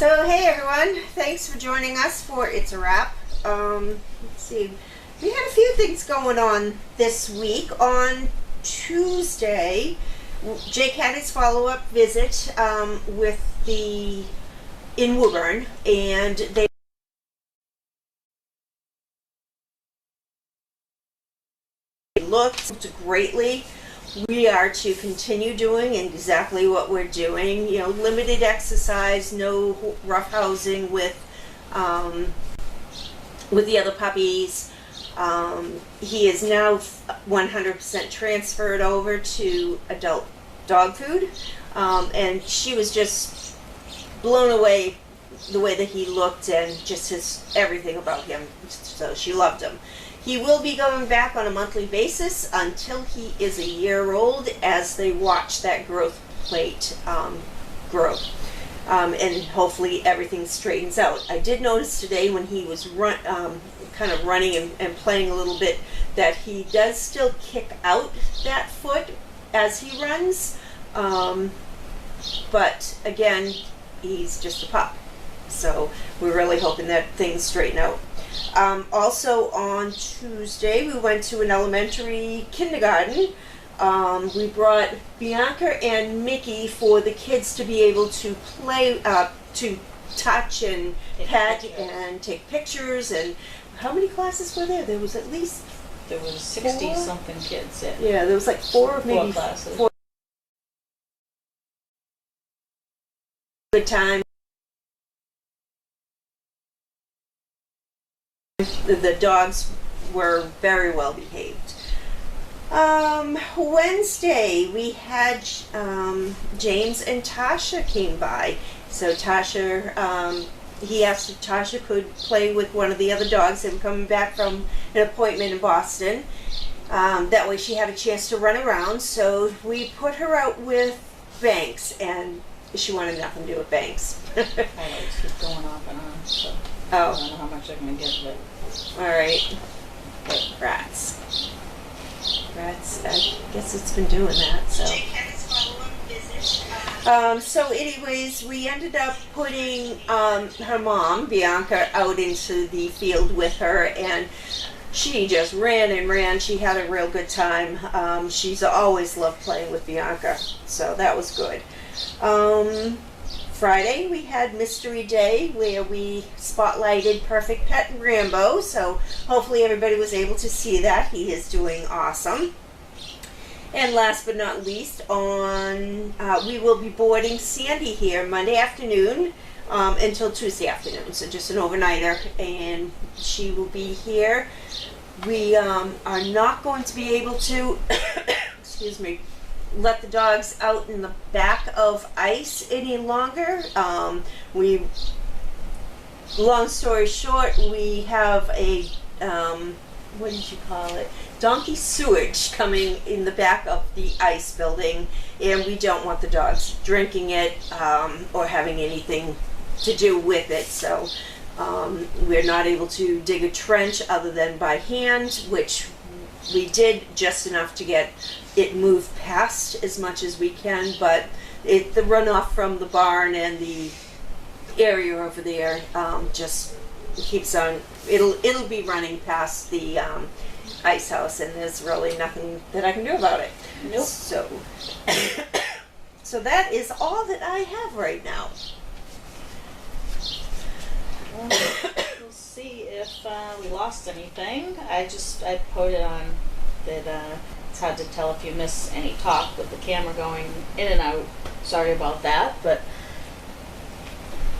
So hey everyone, thanks for joining us for It's a Wrap. Let's see, we had a few things going on this week. On Tuesday, Jake had his follow-up visit in Woburn, and they looked greatly. We are to continue doing exactly what we're doing. You know, limited exercise, no roughhousing with the other puppies. He is now 100% transferred over to adult dog food, and she was just blown away the way that he looked and just everything about him. So she loved him. He will be going back on a monthly basis until he is a year old, as they watch that growth plate grow. And hopefully everything straightens out. I did notice today when he was kind of running and playing a little bit that he does still kick out that foot as he runs. But again, he's just a pup. So we're really hoping that things straighten out. Also on Tuesday, we went to an elementary kindergarten. We brought Bianca and Mickey for the kids to be able to play, to touch and pet and take pictures. And how many classes were there? There was at least... There was 60-something kids. Yeah, there was like four classes. Four. Good time. The dogs were very well behaved. Wednesday we had James and Tasha came by. So Tasha, he asked if Tasha could play with one of the other dogs. They were coming back from an appointment in Boston. That way she had a chance to run around. So we put her out with Banks, and she wanted nothing to do with Banks. Highlights keep going off and on, so I don't know how much they're going to get of it. Alright. Rats. Rats, I guess it's been doing that, so. So anyways, we ended up putting her mom, Bianca, out into the field with her, and she just ran and ran. She had a real good time. She's always loved playing with Bianca, so that was good. Friday we had Mystery Day, where we spotlighted Perfect Pet and Rambo, so hopefully everybody was able to see that. He is doing awesome. And last but not least, we will be boarding Sandy here Monday afternoon until Tuesday afternoon, so just an overnighter, and she will be here. We are not going to be able to excuse me, let the dogs out in the back of ice any longer. Long story short, we have a what did you call it? Donkey sewage coming in the back of the ice building, and we don't want the dogs drinking it or having anything to do with it. So we're not able to dig a trench other than by hand, which we did just enough to get it moved past as much as we can, but the runoff from the barn and the area over there just keeps on. It'll be running past the ice house, and there's really nothing that I can do about it. Nope. So, so that is all that I have right now. We'll see if we lost anything. I put it on that it's hard to tell if you miss any talk with the camera going in and out. Sorry about that, but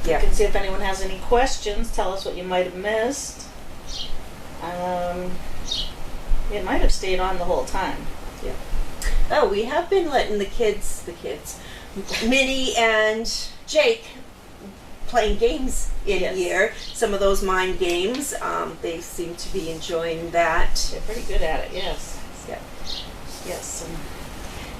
you can see if anyone has any questions. Tell us what you might have missed. It might have stayed on the whole time. Yeah. Oh, we have been letting the kids, Minnie and Jake, playing games in here. Some of those mind games. They seem to be enjoying that. They're pretty good at it. Yes. Yeah. Yes.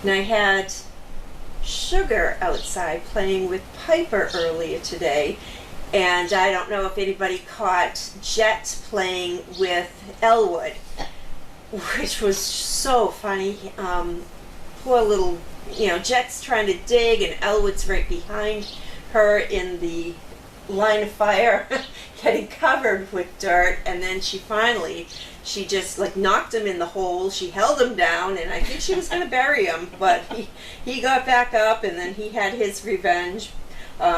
And I had Sugar outside playing with Piper earlier today, and I don't know if anybody caught Jet playing with Elwood, which was so funny. Poor little, Jet's trying to dig, and Elwood's right behind her in the line of fire, getting covered with dirt, and then she just like knocked him in the hole. She held him down, and I think she was going to bury him, but he got back up, and then he had his revenge.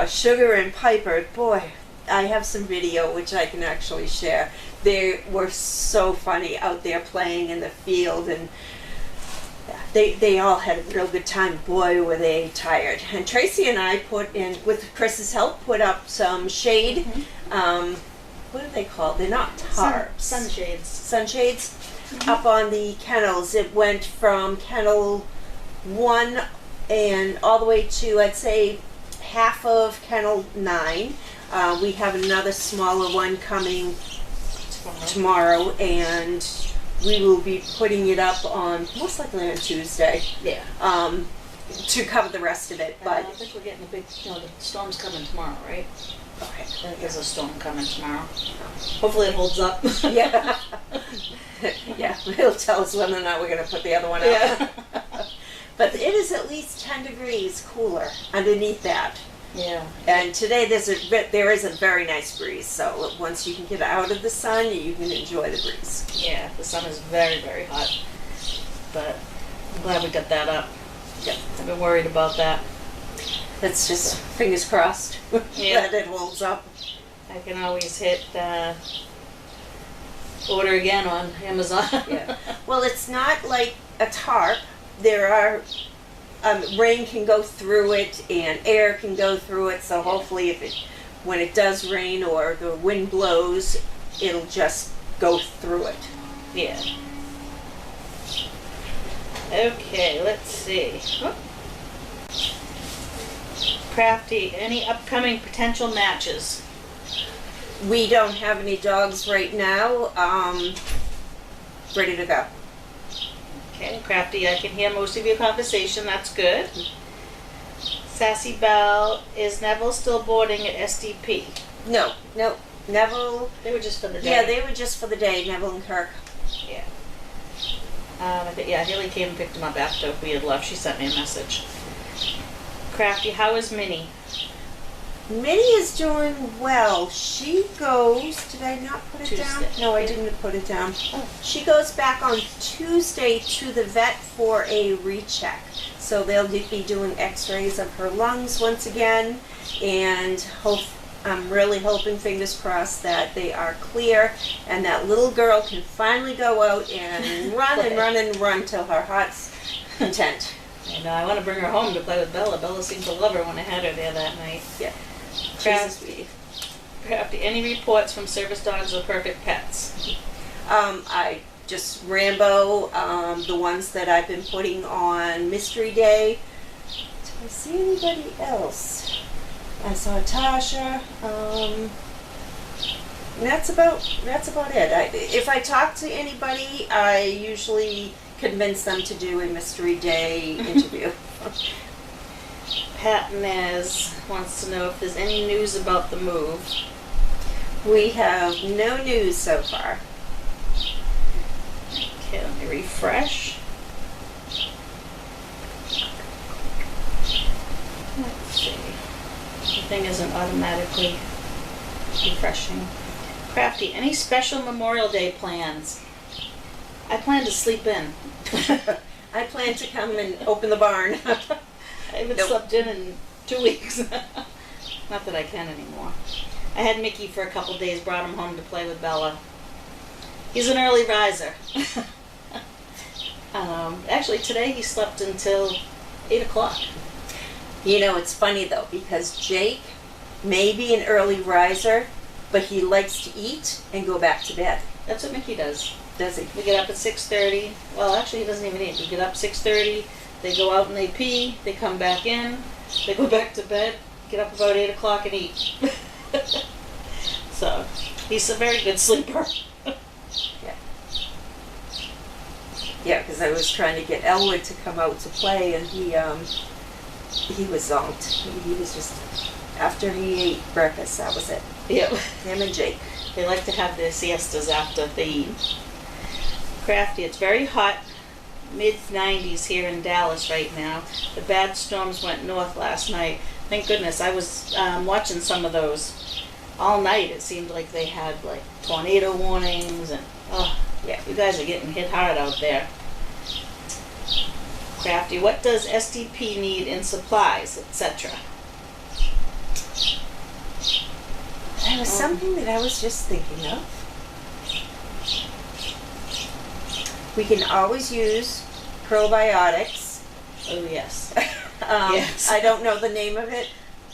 Sugar and Piper, boy, I have some video which I can actually share. They were so funny out there playing in the field, and they all had a real good time. Boy, were they tired. And Tracy and I put in, with Chris's help, put up some shade. What are they called? They're not tarps. Sunshades. Sunshades up on the kennels. It went from kennel 1 and all the way to, I'd say, half of kennel 9. We have another smaller one coming tomorrow, and we will be putting it up on, most likely on Tuesday. Yeah. To cover the rest of it. But I think we're getting a big, the storm's coming tomorrow, right? okay. I think there's a storm coming tomorrow. Hopefully it holds up. Yeah. Yeah, it'll tell us whether or not we're going to put the other one out. Yeah. But it is at least 10 degrees cooler underneath that. Yeah. And today there is a very nice breeze, so once you can get out of the sun, you can enjoy the breeze. Yeah, the sun is very, very hot. But I'm glad we got that up. Yep. I've been worried about that. Let's just fingers crossed Yeah. that it holds up. I can always hit order again on Amazon. Yeah. Well, it's not like a tarp. There are rain can go through it and air can go through it. So hopefully, when it does rain or the wind blows, it'll just go through it. Yeah. Okay, let's see. Oh. Crafty, any upcoming potential matches? We don't have any dogs right now. Ready to go. Okay, Crafty, I can hear most of your conversation. That's good. Sassy Belle, is Neville still boarding at SDP? No. Neville. They were just for the day. Yeah, they were just for the day. Neville and Kirk. Yeah. Haley came and picked him up after we had left. She sent me a message. Crafty, how is Minnie? Minnie is doing well. She goes, did I not put it down? Tuesday. No, I didn't put it down. She goes back on Tuesday to the vet for a recheck. So they'll be doing x-rays of her lungs once again, and I'm really hoping, fingers crossed, that they are clear and that little girl can finally go out and run and run and run till her heart's content. And I want to bring her home to play with Bella. Bella seemed to love her when I had her there that night. Yeah. Crafty, any reports from service dogs or perfect pets? I just Rambo, the ones that I've been putting on Mystery Day. Did I see anybody else? I saw Tasha. And that's about it. If I talk to anybody, I usually convince them to do a Mystery Day interview. Pat Nez wants to know if there's any news about the move. We have no news so far. Okay, let me refresh. Let's see. The thing isn't automatically refreshing. Crafty, any special Memorial Day plans? I plan to sleep in. I plan to come and open the barn. I haven't slept in 2 weeks. Not that I can anymore. I had Mickey for a couple days, brought him home to play with Bella. He's an early riser. Actually, today he slept until 8 o'clock. You know, it's funny though, because Jake may be an early riser, but he likes to eat and go back to bed. That's what Mickey does. Does he? We get up at 6:30. Well, actually, he doesn't even eat. We get up 6:30. They go out and they pee. They come back in. They go back to bed. Get up about 8 o'clock and eat. So, he's a very good sleeper. Yeah. Yeah, because I was trying to get Elwood to come out to play, and he was zonked. He was just, after he ate breakfast, that was it. Yep. Him and Jake. They like to have their siestas after they eat. Crafty, it's very hot, mid-90s here in Dallas right now. The bad storms went north last night. Thank goodness, I was watching some of those. all night it seemed like they had like tornado warnings and Yeah. you guys are getting hit hard out there. Crafty, what does SDP need in supplies, etc.? That was something that I was just thinking of. We can always use probiotics. Oh yes. Yes. I don't know the name of it.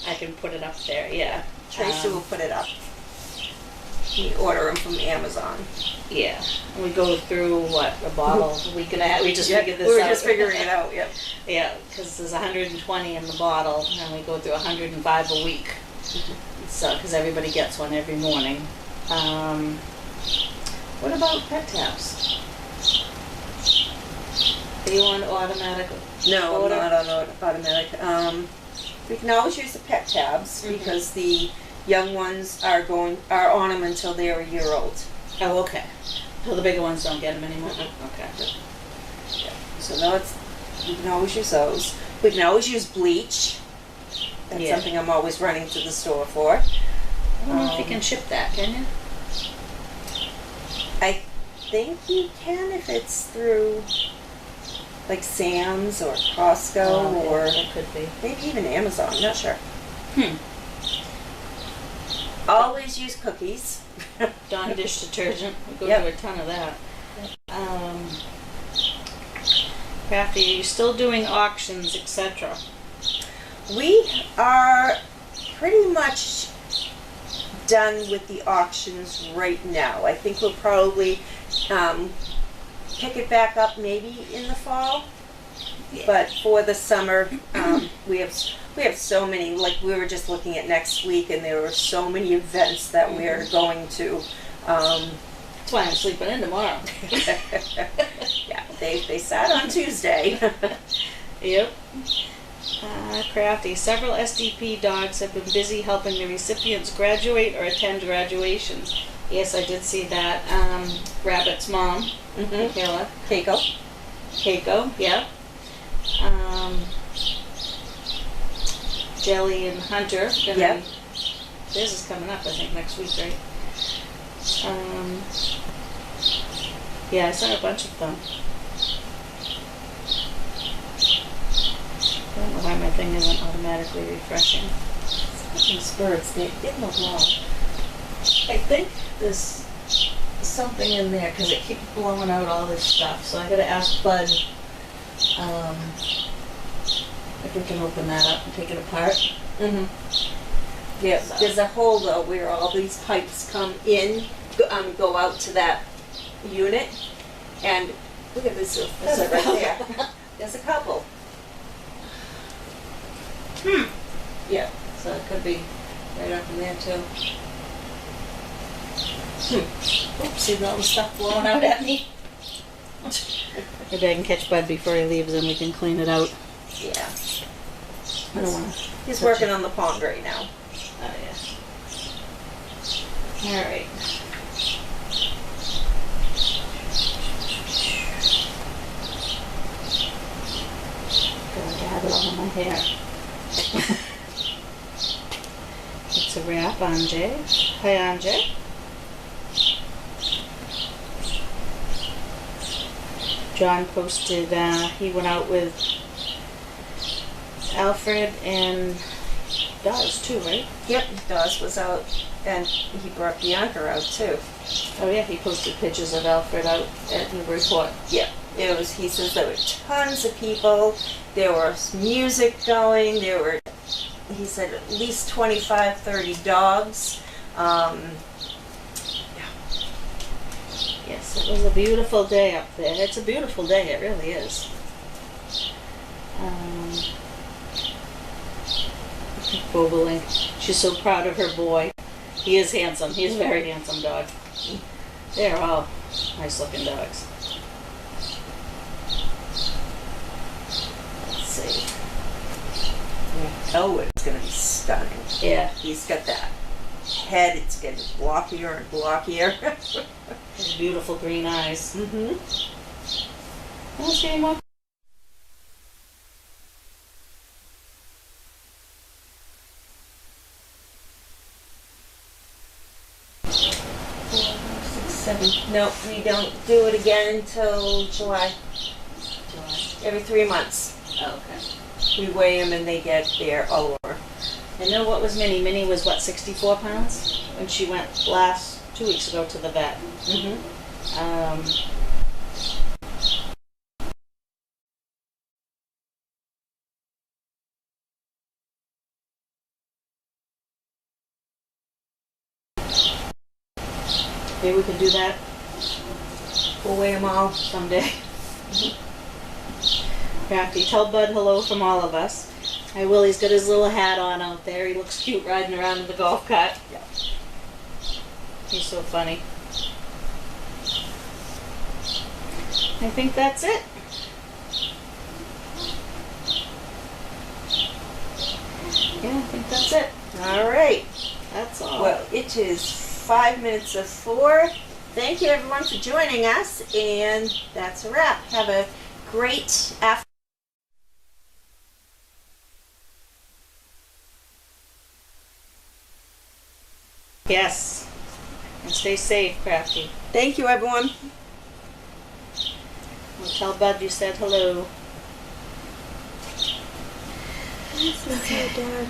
I can put it up there, yeah. Tracy will put it up. We order them from Amazon. Yeah. And we go through, what, a bottle a week and a half? We just figured this out. We were just figuring it out, yep. Yeah, because there's 120 in the bottle, and we go through 105 a week. So, because everybody gets one every morning. What about pet tabs? Are you on automatic? No, order? I'm not on automatic. We can always use the pet tabs because the young ones are on them until they're a year old. Oh, okay. So the bigger ones don't get them anymore? Okay. Yeah. So we can always use those. We can always use bleach. That's something I'm always running to the store for. I don't know if you can ship that, can you? I think you can if it's through like Sam's or Costco or that could be. maybe even Amazon. I'm not sure. Always use cookies. Dawn dish detergent. We go through a ton of that. Crafty, are you still doing auctions, etc.? We are pretty much done with the auctions right now. I think we'll probably pick it back up maybe in the fall. Yeah. But for the summer, we have so many. Like we were just looking at next week, and there were so many events that we are going to. That's why I'm sleeping in tomorrow. Yeah, they start on Tuesday. Yep. Crafty. Several SDP dogs have been busy helping the recipients graduate or attend graduations. Yes, I did see that. Rabbit's mom, Michaela. Keiko, yeah. Jelly and Hunter. Yep. This is coming up, I think, next week, right? Yeah, I saw a bunch of them. I don't know why my thing isn't automatically refreshing. These birds, they look long. I think there's something in there because it keeps blowing out all this stuff. So I gotta ask Bud if we can open that up and take it apart. Yeah, there's a hole though where all these pipes come in, go out to that unit, and look at this feather right there. There's a couple. Yeah, So it could be right up in there too. Oops, see all the stuff blowing out at me. Maybe I can catch Bud before he leaves and we can clean it out. Yeah. I don't want to. He's working on the pond right now. Oh yeah. All right. Going to have it all in my hair. It's a wrap, Anjay. Hi, Anjay. John posted he went out with Alfred and Dawes too, right? Yep, Dawes was out, and he brought Bianca out too. Oh yeah, he posted pictures of Alfred out at the report. Yeah, it was. He says there were tons of people. There was music going. There were, he said, at least 25, 30 dogs. Yes, it was a beautiful day up there. It's a beautiful day, it really is. Bobolink. She's so proud of her boy. He is handsome. He is a very handsome dog. They're all nice looking dogs. Let's see. Elwood's going to be stunning. Yeah. He's got that head. It's getting blockier and blockier. His beautiful green eyes. Let's see more. 7th. Nope, we don't do it again until July. July. Every 3 months. Oh, okay. We weigh them and they get their over. I know what was Minnie. Minnie was what, 64 pounds when she went 2 weeks ago to the vet. Mm-hmm. Maybe we can do that We'll weigh them all. someday. Crafty, tell Bud hello from all of us. Hi, Willie's got his little hat on out there. He looks cute riding around in the golf cart. Yeah. He's so funny. I think that's it. Yeah, I think that's it. All right. That's all. Well, it is 5 minutes of 4. Thank you everyone for joining us, and that's a wrap. Have a great afternoon. Yes. And stay safe, Crafty. Thank you everyone. Well, tell Bud you said hello. Okay, Dad.